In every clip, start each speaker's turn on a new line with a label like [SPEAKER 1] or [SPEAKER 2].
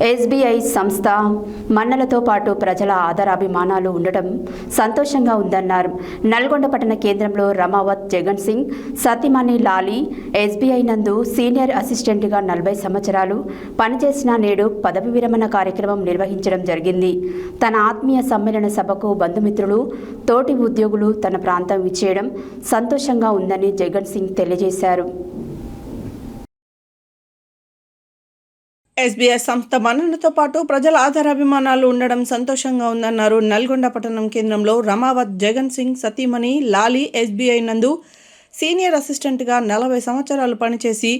[SPEAKER 1] SBI సంస్థ మన్నలతో పాటు ప్రజల ఆదరాభిమానాలు ఉండటం సంతోషంగా ఉందన్నారు. నల్గొండ పట్టణ కేంద్రంలో రమావత్ జగన్ సింగ్ సతీమణి లాలి ఎస్బీఐ నందు సీనియర్ అసిస్టెంట్గా 40 సంవత్సరాలు పనిచేసిన నేడు పదవి విరమణ కార్యక్రమం నిర్వహించడం జరిగింది. తన ఆత్మీయ సమ్మేళన సభకు బంధుమిత్రులు, తోటి ఉద్యోగులు తన ప్రాంతం విచ్చేయడం సంతోషంగా ఉందని జగన్ సింగ్ తెలియజేశారు.
[SPEAKER 2] ఎస్బీఐ సంస్థ మన్ననతో పాటు ప్రజల ఆధారాభిమానాలు ఉండడం సంతోషంగా ఉందన్నారు. నల్గొండ పట్టణం కేంద్రంలో రమావత్ జగన్ సింగ్ సతీమణి లాలి ఎస్బీఐ నందు సీనియర్ అసిస్టెంట్గా 40 సంవత్సరాలు పనిచేసి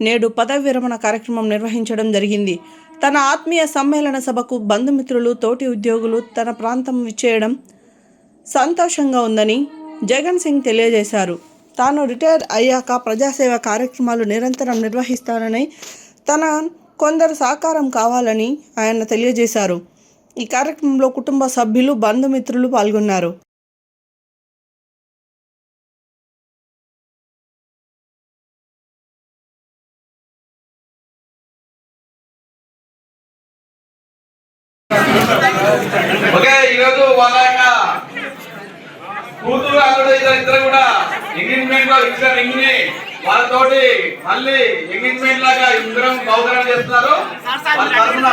[SPEAKER 2] నేడు పదవి విరమణ కార్యక్రమం నిర్వహించడం జరిగింది. తన ఆత్మీయ సమ్మేళన సభకు బంధుమిత్రులు, తోటి ఉద్యోగులు తన ప్రాంతం విచ్చేయడం సంతోషంగా ఉందని జగన్ సింగ్ తెలియజేశారు. తాను రిటైర్ అయ్యాక ప్రజాసేవ కార్యక్రమాలు నిరంతరం నిర్వహిస్తానని, తన కొందరు సహకారం కావాలని ఆయన తెలియజేశారు. ఈ కార్యక్రమంలో కుటుంబ సభ్యులు, బంధుమిత్రులు పాల్గొన్నారు.
[SPEAKER 3] ఈరోజు వాళ్ళ కూతురు అల్లుడు ఇద్దరు కూడా ఎంగేజ్మెంట్ లో ఇచ్చిన రింగ్ ని వాళ్ళతోటి మళ్ళీ ఎంగేజ్మెంట్ లాగా ఇంద్రం బహుకరణ చేస్తున్నారు. వాళ్ళ తరఫున